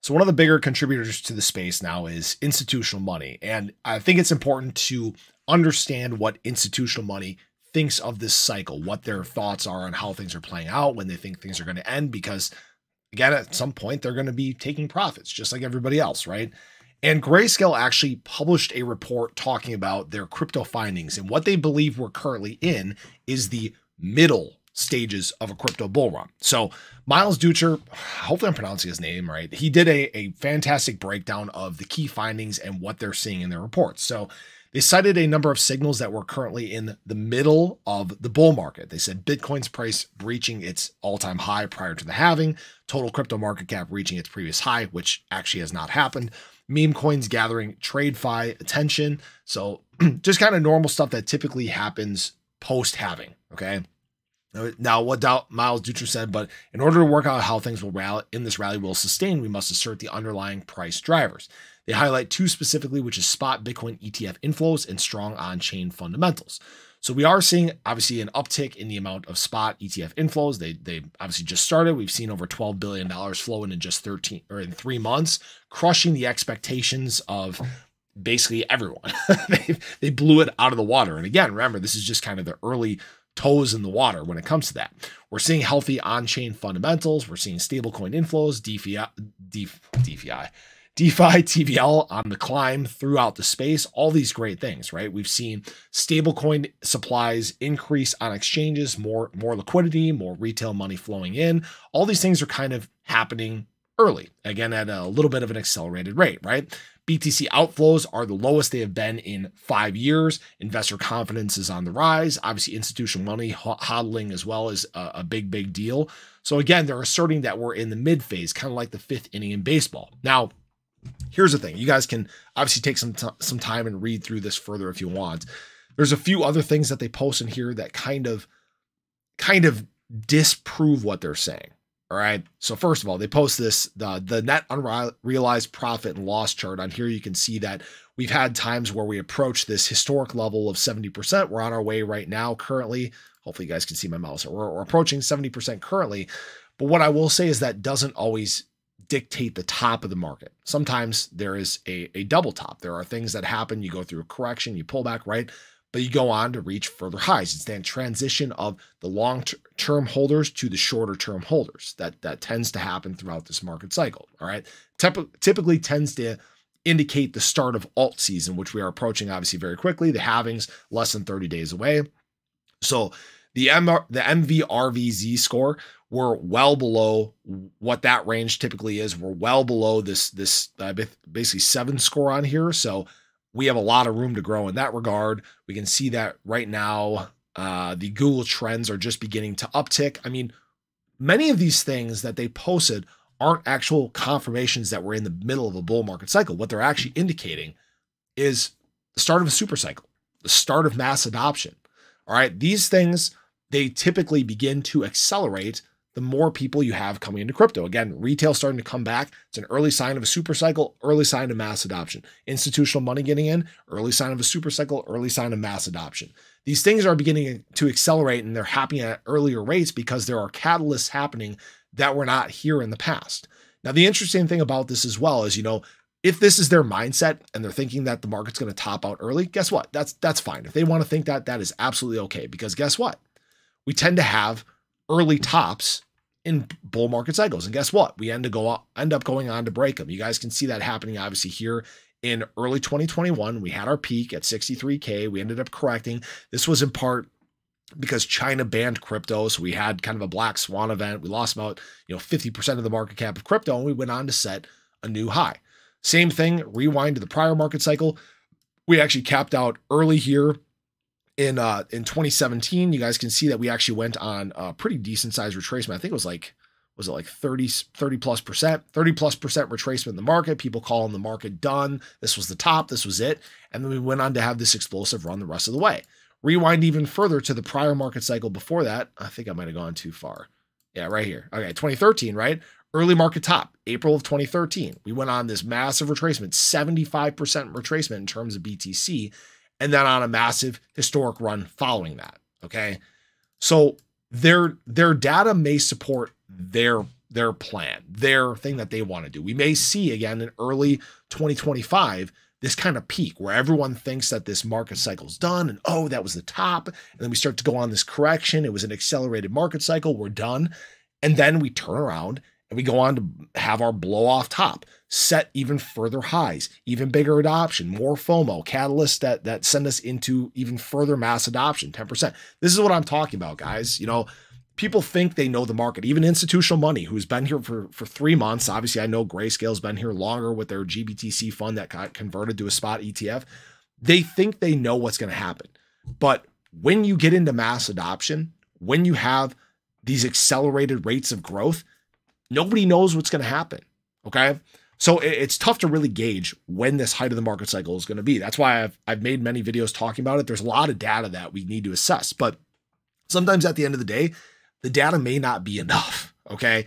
So one of the bigger contributors to the space now is institutional money. And I think it's important to understand what institutional money thinks of this cycle, what their thoughts are on how things are playing out, when they think things are going to end, because again, at some point they're going to be taking profits just like everybody else, right? And Grayscale actually published a report talking about their crypto findings, and what they believe we're currently in is the middle stages of a crypto bull run. So Miles Ducher, hopefully I'm pronouncing his name right, he did a fantastic breakdown of the key findings and what they're seeing in their reports. So they cited a number of signals that we're currently in the middle of the bull market. They said Bitcoin's price reaching its all-time high prior to the halving, total crypto market cap reaching its previous high, which actually has not happened, meme coins gathering TradeFi attention. So just kind of normal stuff that typically happens post-halving, okay? Now, what Miles Dutra said, but in order to work out how things will rally in this rally will sustain, we must assert the underlying price drivers. They highlight two specifically, which is spot Bitcoin ETF inflows and strong on-chain fundamentals. So we are seeing obviously an uptick in the amount of spot ETF inflows. They obviously just started. We've seen over $12 billion flow in just 3 months, crushing the expectations of basically everyone. they blew it out of the water. And again, remember, this is just kind of the early toes in the water when it comes to that. We're seeing healthy on-chain fundamentals. We're seeing stablecoin inflows, DeFi, TVL on the climb throughout the space, all these great things, right? We've seen stablecoin supplies increase on exchanges, more liquidity, more retail money flowing in. All these things are kind of happening early, again, at a little bit of an accelerated rate, right? BTC outflows are the lowest they have been in 5 years. Investor confidence is on the rise. Obviously, institutional money hodling as well is a big deal. So again, they're asserting that we're in the mid phase, kind of like the 5th inning in baseball. Now, here's the thing. You guys can obviously take some time and read through this further if you want. There's a few other things that they post in here that kind of disprove what they're saying. All right. So first of all, they post the net unrealized profit and loss chart on here. You can see that we've had times where we approach this historic level of 70%. We're on our way right now currently. Hopefully you guys can see my mouse. We're approaching 70% currently. But what I will say is that doesn't always dictate the top of the market. Sometimes there is a double top. There are things that happen. You go through a correction, you pull back, right? But you go on to reach further highs. It's that transition of the long-term holders to the shorter-term holders that tends to happen throughout this market cycle. All right, typically tends to indicate the start of alt season, which we are approaching obviously very quickly. The halvings less than 30 days away. So the MVRVZ score, we're well below what that range typically is. We're well below this basically 7 score on here. So we have a lot of room to grow in that regard. We can see that right now, the Google trends are just beginning to uptick. I mean, many of these things that they posted aren't actual confirmations that we're in the middle of a bull market cycle. What they're actually indicating is the start of a super cycle, the start of mass adoption. All right. These things, they typically begin to accelerate the more people you have coming into crypto. Again, retail starting to come back. It's an early sign of a super cycle, early sign of mass adoption. Institutional money getting in, early sign of a super cycle, early sign of mass adoption. These things are beginning to accelerate, and they're happening at earlier rates because there are catalysts happening that were not here in the past. Now, the interesting thing about this as well is, if this is their mindset and they're thinking that the market's going to top out early, guess what? That's fine. If they want to think that, that is absolutely okay, because guess what? We tend to have early tops in bull market cycles. And guess what? We end up going on to break them. You guys can see that happening obviously here in early 2021. We had our peak at 63K. We ended up correcting. This was in part because China banned crypto. So we had kind of a black swan event. We lost about 50% of the market cap of crypto, and we went on to set a new high. Same thing, rewind to the prior market cycle. We actually capped out early here in 2017. You guys can see that we actually went on a pretty decent sized retracement. I think it was like 30 plus percent retracement in the market. People calling the market done. This was the top. This was it. And then we went on to have this explosive run the rest of the way. Rewind even further to the prior market cycle before that. I think I might have gone too far. Yeah, right here. Okay, 2013, right? Early market top, April of 2013. We went on this massive retracement, 75% retracement in terms of BTC, and then on a massive historic run following that. Okay. So their data may support their their plan, their thing that they want to do. We may see again in early 2025 this kind of peak where everyone thinks that this market cycle's done and, oh, that was the top. And then we start to go on this correction. It was an accelerated market cycle. We're done. And then we turn around and we go on to have our blow off top, set even further highs, even bigger adoption, more FOMO, catalysts that send us into even further mass adoption, 10%. This is what I'm talking about, guys. You know, people think they know the market, even institutional money who's been here for 3 months. Obviously, I know Grayscale's been here longer with their GBTC fund that got converted to a spot ETF. They think they know what's going to happen. But when you get into mass adoption, when you have these accelerated rates of growth, nobody knows what's going to happen. Okay. So it's tough to really gauge when this height of the market cycle is going to be. That's why I've made many videos talking about it. There's a lot of data that we need to assess, but sometimes at the end of the day, the data may not be enough. Okay.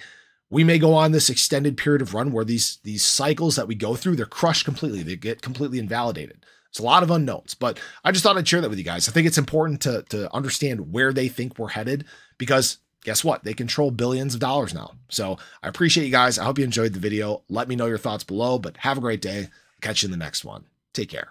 We may go on this extended period of run where these cycles that we go through, they're crushed completely. They get completely invalidated. It's a lot of unknowns, but I just thought I'd share that with you guys. I think it's important to understand where they think we're headed, because guess what? They control billions of dollars now. So I appreciate you guys. I hope you enjoyed the video. Let me know your thoughts below, but have a great day. Catch you in the next one. Take care.